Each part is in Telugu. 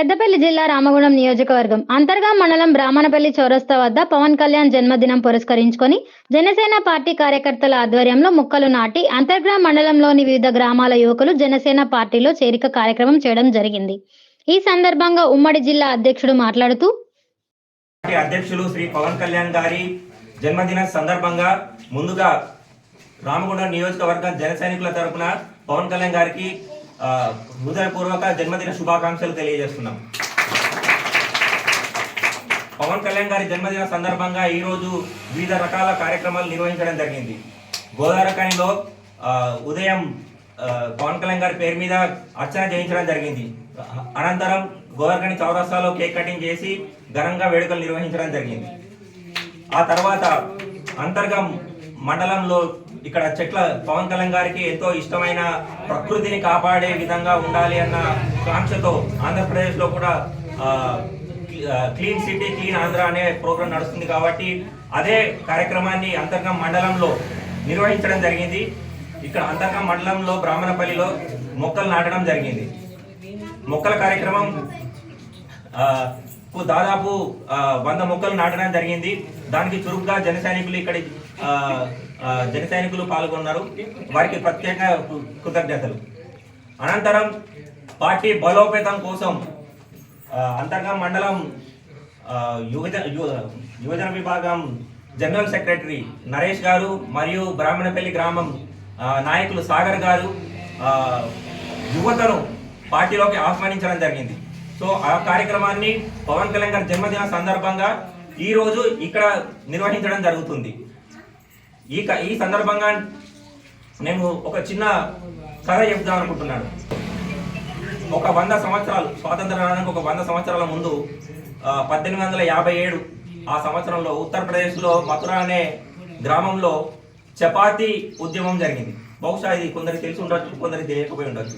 పెద్దపల్లి జిల్లా రామగుండం నియోజకవర్గం అంతర్గాం మండలం బ్రాహ్మణపల్లి చౌరస్తా వద్ద పవన్ కళ్యాణ్ జన్మదినం పురస్కరించుకొని జనసేన పార్టీ కార్యకర్తల ఆధ్వర్యంలో మొక్కలు నాటి అంతర్గాం మండలంలోని వివిధ గ్రామాల యువకులు జనసేన పార్టీలో చేరిక కార్యక్రమం చేయడం జరిగింది. ఈ సందర్భంగా ఉమ్మడి జిల్లా అధ్యక్షుడు మాట్లాడుతూ అధ్యక్షులు శ్రీ పవన్ కళ్యాణ్ గారి జన్మదిన సందర్భంగా ముందుగా రామగుండం నియోజకవర్గ జన సైనికుల తరపున పవన్ కళ్యాణ్ గారికి హృదయపూర్వక జన్మదిన శుభాకాంక్షలు తెలియజేస్తున్నాం. పవన్ కళ్యాణ్ గారి జన్మదిన సందర్భంగా ఈరోజు వివిధ రకాల కార్యక్రమాలు నిర్వహించడం జరిగింది. గోదావరిలో ఉదయం పవన్ కళ్యాణ్ గారి పేరు మీద అర్చన చేయించడం జరిగింది. అనంతరం గోదావరి చౌరస్తాలో కేక్ కటింగ్ చేసి ఘనంగా వేడుకలు నిర్వహించడం జరిగింది. ఆ తర్వాత అంతర్గం మండలంలో ఇక్కడ చెట్ల పవన్ కళ్యాణ్ గారికి ఎంతో ఇష్టమైన ప్రకృతిని కాపాడే విధంగా ఉండాలి అన్న కాంక్షతో ఆంధ్రప్రదేశ్లో కూడా క్లీన్ సిటీ క్లీన్ ఆంధ్ర అనే ప్రోగ్రాం నడుస్తుంది. కాబట్టి అదే కార్యక్రమాన్ని అంతర్గం మండలంలో నిర్వహించడం జరిగింది. ఇక్కడ అంతర్గం మండలంలో బ్రాహ్మణపల్లిలో మొక్కలు నాటడం జరిగింది. మొక్కల కార్యక్రమం దాదాపు 100 మొక్కలు నాటడం జరిగింది. దానికి చురుగ్గా జన సైనికులు పాల్గొన్నారు. వారికి ప్రత్యేక కృతజ్ఞతలు. అనంతరం పార్టీ బలోపేతం కోసం అంతర్గం మండలం యువజన విభాగం జనరల్ సెక్రటరీ నరేష్ గారు మరియు బ్రాహ్మణపల్లి గ్రామం నాయకులు సాగర్ గారు యువతను పార్టీలోకి ఆహ్వానించడం జరిగింది. సో ఆ కార్యక్రమాన్ని పవన్ కళ్యాణ్ గారి జన్మదిన సందర్భంగా ఈరోజు ఇక్కడ నిర్వహించడం జరుగుతుంది. ఈ సందర్భంగా నేను ఒక చిన్న కథ చెప్దాం అనుకుంటున్నాను. ఒక 100 సంవత్సరాలు స్వాతంత్రానికి ఒక 100 సంవత్సరాల ముందు 1857 ఆ సంవత్సరంలో ఉత్తరప్రదేశ్లో మథుర అనే గ్రామంలో చపాతీ ఉద్యమం జరిగింది. బహుశా ఇది కొందరికి తెలిసి ఉండొచ్చు, కొందరికి తెలియకపోయి ఉండొచ్చు.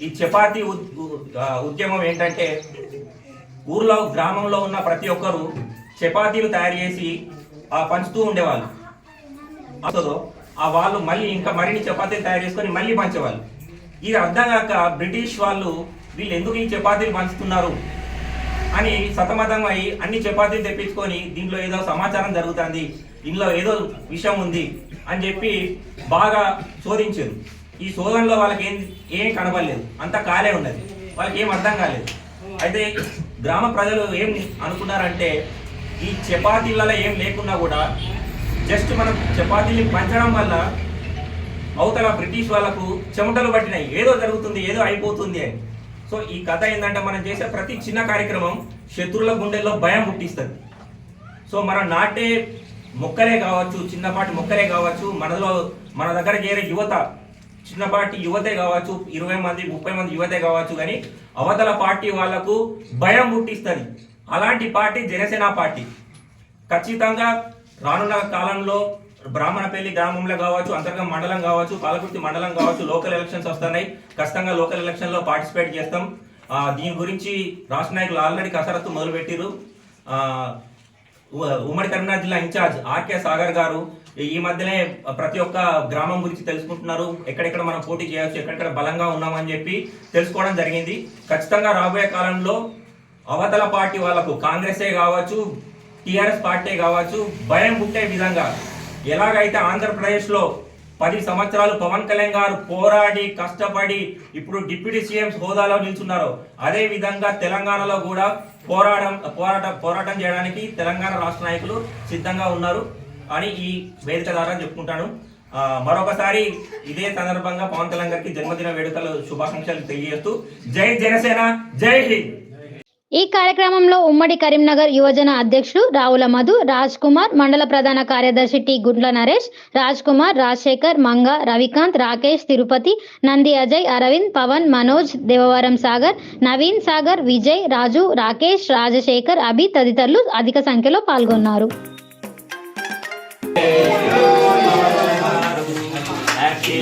ఈ చపాతీ ఉద్యమం ఏంటంటే గ్రామంలో ఉన్న ప్రతి ఒక్కరు చపాతీలు తయారు చేసి పంచుతూ ఉండేవాళ్ళు. వాళ్ళు మళ్ళీ ఇంకా మరిన్ని చపాతీలు తయారు చేసుకొని మళ్ళీ పంచేవాళ్ళు. ఇది అర్థం కాక బ్రిటిష్ వాళ్ళు వీళ్ళు ఎందుకు ఈ చపాతీలు పంచుతున్నారు అని సతమతమై అన్ని చపాతీలు తెప్పించుకొని దీంట్లో ఏదో సమాచారం జరుగుతుంది, దీనిలో ఏదో విషయం ఉంది అని చెప్పి బాగా శోధించారు. ఈ శోధనలో వాళ్ళకి ఏం కనబడలేదు, అంతా కాలే ఉన్నది, వాళ్ళకి ఏం అర్థం కాలేదు. అయితే గ్రామ ప్రజలు ఏం అనుకున్నారంటే ఈ చపాతీలలో ఏం లేకున్నా కూడా జస్ట్ మనం చపాతీని పంచడం వల్ల అవతల బ్రిటిష్ వాళ్ళకు చెమటలు పట్టినాయి, ఏదో జరుగుతుంది, ఏదో అయిపోతుంది అని. సో ఈ కథ ఏంటంటే మనం చేసే ప్రతి చిన్న కార్యక్రమం శత్రువుల గుండెల్లో భయం పుట్టిస్తుంది. సో మనం నాటే మొక్కలే కావచ్చు, చిన్నపాటి మొక్కలే కావచ్చు, మన దగ్గర చేరే యువత చిన్నపాటి యువతే కావచ్చు, 20 మంది 30 మంది యువతే కావచ్చు, కానీ అవతల పార్టీ వాళ్లకు భయం పుట్టిస్తుంది. అలాంటి పార్టీ జనసేన పార్టీ. ఖచ్చితంగా రానున్న కాలంలో బ్రాహ్మణపల్లి గ్రామంలో కావచ్చు, అంతర్గం మండలం కావచ్చు, పాలకుర్తి మండలం కావచ్చు, లోకల్ ఎలక్షన్స్ వస్తున్నాయి. ఖచ్చితంగా లోకల్ ఎలక్షన్లో పార్టిసిపేట్ చేస్తాం. దీని గురించి రాష్ట్ర నాయకులు ఆల్రెడీ కసరత్తు మొదలుపెట్టిరు. ఉమ్మడి కరీంనగర్ జిల్లా ఇన్ఛార్జ్ ఆర్కే సాగర్ గారు ఈ మధ్యనే ప్రతి ఒక్క గ్రామం గురించి తెలుసుకుంటున్నారు. ఎక్కడెక్కడ మనం పోటీ చేయవచ్చు, ఎక్కడెక్కడ బలంగా ఉన్నామని చెప్పి తెలుసుకోవడం జరిగింది. ఖచ్చితంగా రాబోయే కాలంలో అవతల పార్టీ వాళ్లకు కాంగ్రెసే కావచ్చు, టీఆర్ఎస్ పార్టీ కావచ్చు భయం పుట్టే విధంగా ఎలాగైతే ఆంధ్రప్రదేశ్లో 10 సంవత్సరాలు పవన్ కళ్యాణ్ గారు పోరాడి కష్టపడి ఇప్పుడు డిప్యూటీ సీఎం హోదాలో నిల్చున్నారో అదే విధంగా తెలంగాణలో కూడా పోరాటం చేయడానికి తెలంగాణ రాష్ట్ర నాయకులు సిద్ధంగా ఉన్నారు అని ఈ వేదిక ద్వారా చెప్పుకుంటాను. మరొకసారి ఇదే సందర్భంగా పవన్ కళ్యాణ్ గారికి జన్మదిన వేడుకలు శుభాకాంక్షలు తెలియజేస్తూ జై జనసేన, జై హింద్. ఈ కార్యక్రమంలో ఉమ్మడి కరీంనగర్ యువజన అధ్యక్షుడు రావుల మధు, రాజ్ కుమార్, మండల ప్రధాన కార్యదర్శి టి గుండ్ల నరేష్, రాజ్ కుమార్, రాజశేఖర్, మంగ, రవికాంత్, రాకేష్, తిరుపతి, నంది అజయ్, అరవింద్, పవన్, మనోజ్, దేవవరం సాగర్, నవీన్ సాగర్, విజయ్, రాజు, రాకేష్, రాజశేఖర్, అభి తదితరులు అధిక సంఖ్యలో పాల్గొన్నారు. Happy